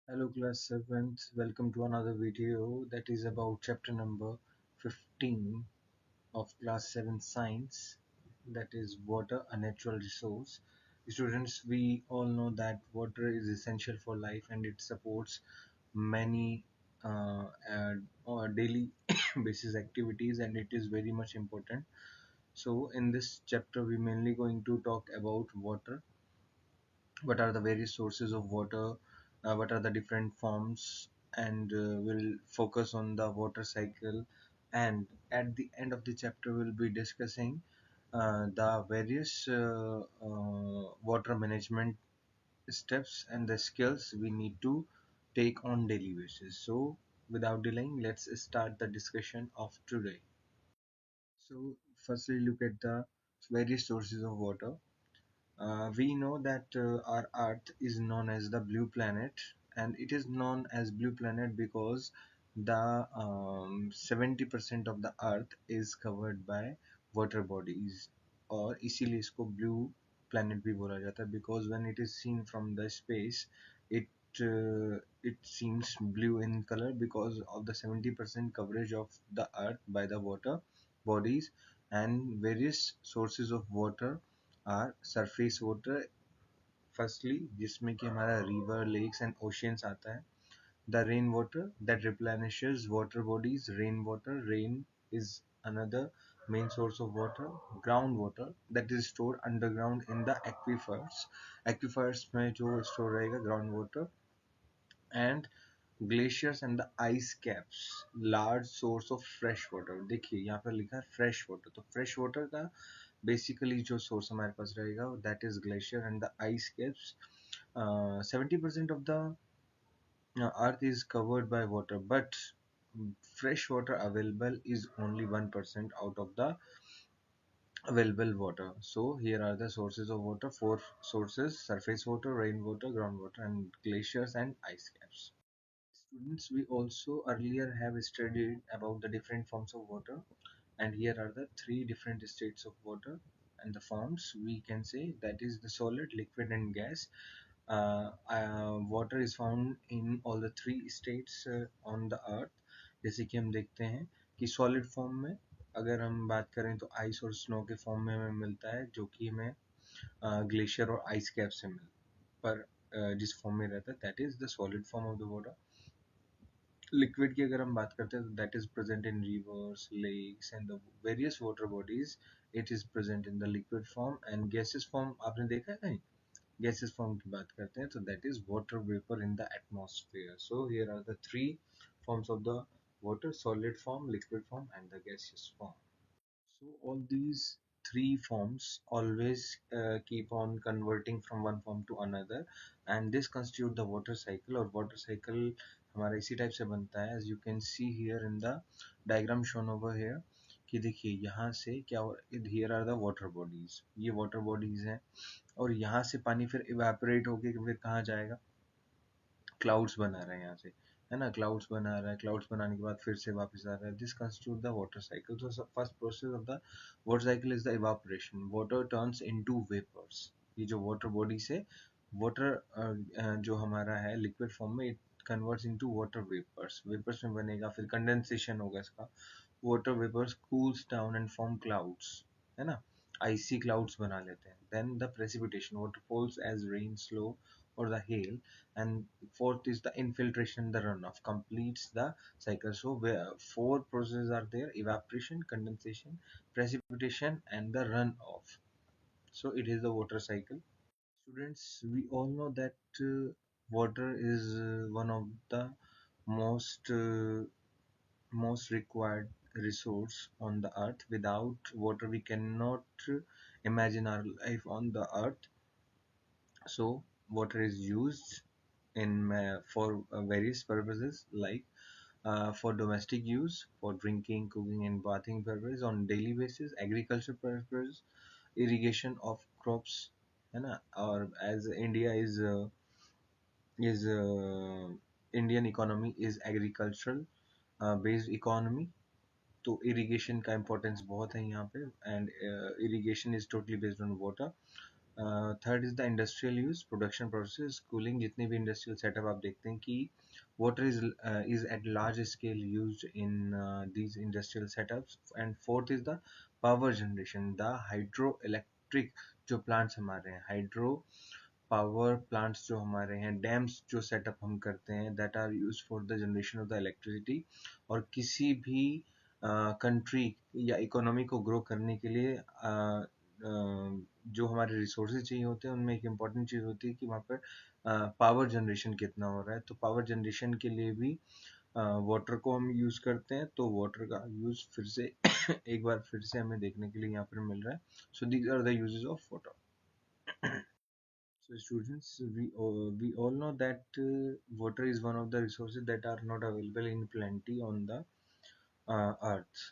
Hello class 7th, welcome to another video that is about chapter number 15 of class 7 science, that is water, a natural resource. Students, we all know that water is essential for life and it supports many daily basis activities, and it is very much important. So in this chapter we mainly going to talk about water. What are the various sources of water, what are the different forms, and we'll focus on the water cycle. And at the end of the chapter we'll be discussing the various water management steps and the skills we need to take on daily basis. So without delaying, let's start the discussion of today. So firstly, look at the various sources of water. We know that our Earth is known as the blue planet, and it is known as blue planet because the 70% of the Earth is covered by water bodies, और इसीलिए इसको blue planet भी बोला जाता है because when it is seen from the space, it it seems blue in color because of the 70% coverage of the Earth by the water bodies. And various sources of water are surface water, firstly जिसमें कि हमारा river lakes and oceans आता है. The rain water that replenishes water bodies, rain water, rain is another main source of water. Ground water that is stored underground in the aquifers में जो store रहेगा ground water. And glaciers and the ice caps, large source of fresh water. देखिए यहाँ पर लिखा है fresh water, तो fresh water का बेसिकली जो सोर्स हमारे पास रहेगा that is glacier and the ice caps. 70% of the earth is covered by water, but fresh water available is only 1% out of the available water. So here are the sources of water: four sources: surface water, rainwater, groundwater, and glaciers and ice caps. Students, we also earlier have studied about the different forms of water, and here are the three different states of water. And the forms we can say that is the solid, liquid, and gas. Water is found in all the three states on the earth. जैसे कि हम देखते हैं कि solid form में अगर हम बात करें तो आइस और स्नो के फॉर्म में हमें मिलता है, जो कि हमें ग्लेशियर और आइस कैप से मिल पर जिस फॉर्म में रहता है that is the solid form of the water. Liquid की अगर हम बात करते हैं तो that is present in rivers, lakes and the various water bodies. It is present in the liquid form. And gases form आपने देखा है कहीं? गैसेस फॉर्म की बात करते हैं तो that is water vapour in the atmosphere. So here are the three forms of the water: solid form, liquid form, and the gaseous form. So all these three forms always keep on converting from one form to another, and this constitute the water cycle. और water cycle हमारा इसी type से बनता है, as you can see here in the diagram shown over here. कि देखिए यहाँ से क्या हो, here are the water bodies, ये water bodies हैं, और यहाँ से पानी फिर evaporate होके फिर कहाँ जाएगा? क्लाउड्स बना रहे हैं यहाँ से, है ना, क्लाउड्स बना रहा है, क्लाउड्स बनाने के बाद फिर से वापस आ रहा है. This constitute the water cycle. तो first process of the water cycle is the evaporation. Water turns into vapours. ये जो वाटर बॉडी से वाटर जो हमारा है लिक्विड फॉर्म में, it converts into water vapours. Vapours में बनेगा, फिर कंडेंसेशन होगा इसका. Water vapours cools down and form clouds, है ना, आइसी क्लाउड्स बना लेते हैं. Then the precipitation, water falls as rain, snow or the hail. And fourth is the infiltration, the runoff completes the cycle. So where four processes are there: evaporation, condensation, precipitation, and the runoff. So it is the water cycle. Students, we all know that water is one of the most most required resource on the earth. Without water we cannot imagine our life on the earth. So water is used in for various purposes, like for domestic use, for drinking, cooking, and bathing purposes on daily basis, agriculture purpose, irrigation of crops, है ना. और as India is Indian economy is agricultural based economy, तो irrigation का importance बहुत है यहाँ पे. and irrigation is totally based on water. Third is the industrial use, production process, cooling, जितने भी इंडस्ट्रियल सेटअप आप देखते हैं कि water is at large scale used in these industrial setups. And fourth is the power generation, the hydroelectric जो plants हमारे हैं, hydro power plants जो हमारे हैं, डैम्स जो सेटअप हम करते हैं, that are use for the generation of the electricity. और किसी भी कंट्री या इकोनॉमी को ग्रो करने के लिए जो हमारे रिसोर्सेज चाहिए होते हैं उनमें एक इम्पॉर्टेंट चीज़ होती है कि वहाँ पर पावर जनरेशन कितना हो रहा है। तो पावर जनरेशन के लिए भी वाटर को हम यूज़ करते हैं। तो वाटर का यूज़ फिर से एक बार फिर से हमें देखने के लिए यहाँ पर मिल रहा है। So these are the uses of water. So students, we all know that water is one of the resources that are not available in plenty on the earth,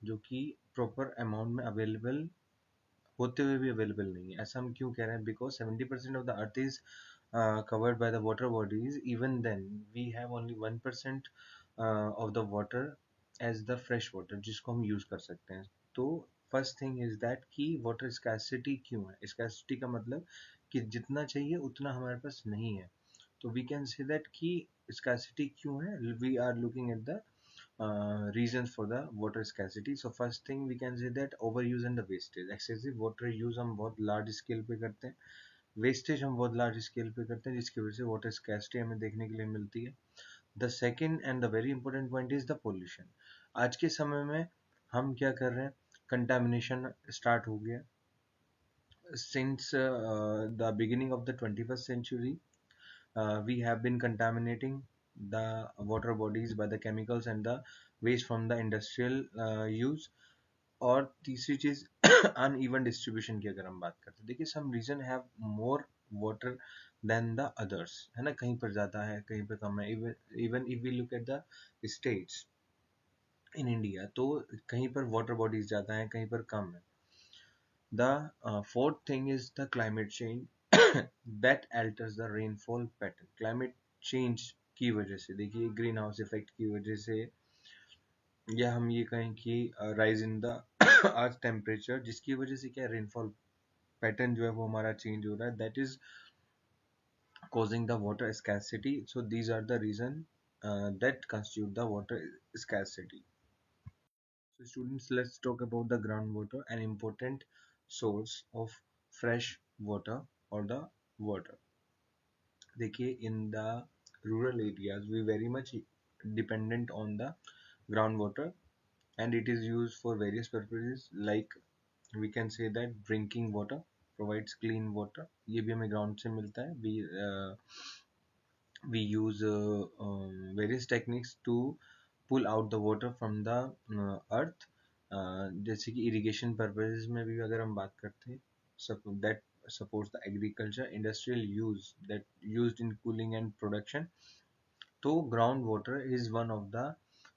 जो कि proper amount में available होते हुए भी available नहीं है। ऐसा हम क्यों कह रहे हैं? Because 70% of the earth is covered by the water bodies. Even then, we have only 1% of the water as the fresh water, जिसको हम use कर सकते हैं। तो फर्स्ट थिंग इज दैट कि वाटर स्कैसिटी क्यों है? स्कैसिटी का मतलब कि जितना चाहिए उतना हमारे पास नहीं है। तो वी कैन से दैट कि स्कैसिटी क्यों है? We are looking at the reasons for the water scarcity. So first thing we can say that overuse and the wastage, excessive water use हम बहुत large scale पे करते हैं, wastage हम बहुत लार्ज स्केल पे करते हैं, जिसकी वजह से वाटर स्कैसिटी हमें देखने के लिए मिलती है। The second and the very important point is the pollution. आज के समय में हम क्या कर रहे हैं? कंटामिनेशन स्टार्ट हो गया। Since the beginning of the 21st century, we have been contaminating the water bodies by the chemicals and the waste from the industrial use. और तीसरी चीज अनइवन डिस्ट्रीब्यूशन की अगर हम बात करते हैं, देखिए some region have more water than the others, है ना? कहीं पर ज्यादा है, कहीं पर कम है। Even if we look at the states in India, तो कहीं पर वाटर बॉडीज ज्यादा है, कहीं पर कम है। The fourth thing is the climate change that altars the rainfall pattern. Climate change की वजह से, देखिए ग्रीन हाउस इफेक्ट की वजह से, या हम ये कहें कि rise in the earth temperature, जिसकी वजह से क्या रेनफॉल पैटर्न जो है वो हमारा चेंज हो रहा है, that is causing the water scarcity. So these are the reason that constitute the water scarcity. So students, let's talk about the groundwater, an important source of fresh water or the water. देखिए in the rural areas we very much dependent on the groundwater, and it is used for various purposes, like we can say that drinking water, provides clean water, ये भी हमें ground से मिलता है। We use various techniques to pull out the water from the earth, जैसे कि irrigation purposes में भी अगर हम बात करते हैं, that supports the agriculture, industrial use that used in cooling and production. तो groundwater is one of the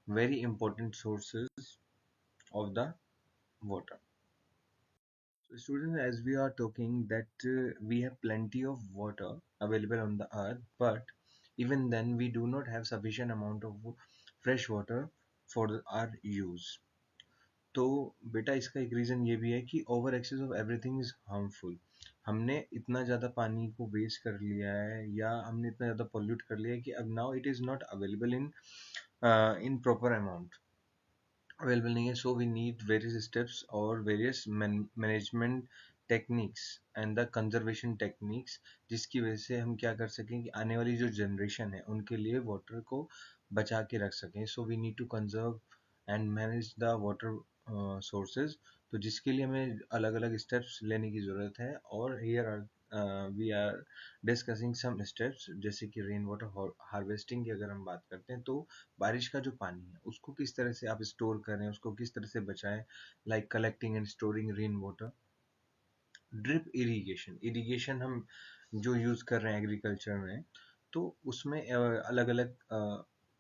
very important sources of the water. So students, as we are talking that we have plenty of water available on the earth, but even then we do not have sufficient amount of fresh water for our use. तो बेटा इसका एक reason ये भी है कि over excess of everything is harmful. हमने इतना ज़्यादा पानी को वेस्ट कर लिया है, या हमने इतना ज़्यादा पोल्यूट कर लिया है कि अब now it is not available in proper amount, available नहीं है। So we need various steps और various management techniques and the conservation techniques, जिसकी वजह से हम क्या कर सकें कि आने वाली जो जनरेशन है उनके लिए वाटर को बचा के रख सकें। So we need to conserve and manage the water sources. तो जिसके लिए हमें अलग अलग स्टेप्स लेने की ज़रूरत है, और here are we are discussing some steps, जैसे कि रेन वाटर हार्वेस्टिंग की अगर हम बात करते हैं, तो बारिश का जो पानी है उसको किस तरह से आप स्टोर करें, उसको किस तरह से बचाएं, like collecting and storing rain water. Drip irrigation, irrigation हम जो यूज़ कर रहे हैं एग्रीकल्चर में, तो उसमें अलग अलग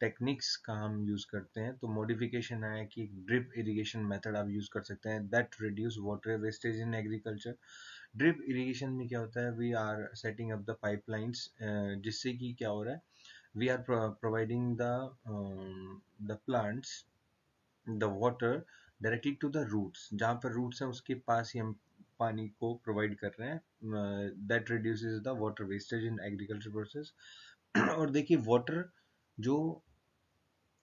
टेक्निक्स का हम यूज़ करते हैं। तो मॉडिफिकेशन है कि ड्रिप इरिगेशन मेथड आप यूज़ कर सकते हैं, that reduce water wastage in agriculture. Drip irrigation में क्या होता है, we are setting up the pipelines, जिससे कि क्या हो रहा है, we are providing the plants the water directly to the roots, जहाँ पर roots हैं उसके पास ही हम पानी को प्रोवाइड कर रहे हैं, that reduces the water wastage in agriculture process. और देखिए वाटर जो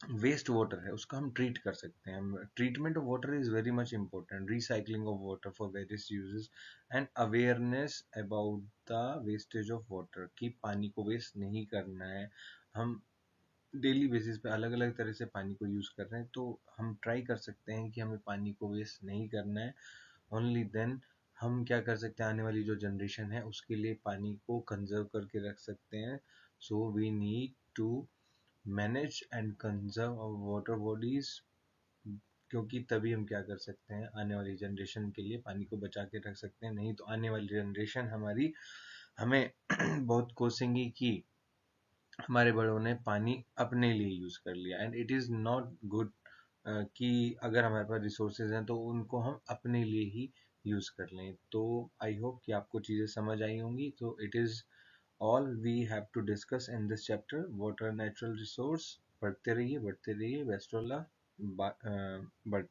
वेस्ट वाटर है उसका हम ट्रीट कर सकते हैं। Treatment of water is very much important, recycling of water for various uses and awareness about the wastage of water, कि पानी को वेस्ट नहीं करना है। हम डेली बेसिस पे अलग अलग तरह से पानी को यूज कर रहे हैं, तो हम ट्राई कर सकते हैं कि हमें पानी को वेस्ट नहीं करना है। ओनली देन हम क्या कर सकते हैं, आने वाली जो जनरेशन है उसके लिए पानी को कंजर्व करके रख सकते हैं। So we need to manage and conserve water bodies, क्योंकि तभी हम क्या कर सकते हैं, आने वाली जनरेशन के लिए पानी को बचा के रख सकते हैं। नहीं तो आने वाली जनरेशन हमारी हमें बहुत कोसेंगी कि हमारे बड़ों ने पानी अपने लिए यूज कर लिया, and it is not good कि अगर हमारे पास रिसोर्सेज हैं तो उनको हम अपने लिए ही यूज कर लें। तो आई होप कि आपको चीजें समझ आई होंगी। तो it is all we have to discuss in this chapter, water natural resource. पढ़ते रहिए, बढ़ते रहिए, बेस्ट ऑफ लक, बट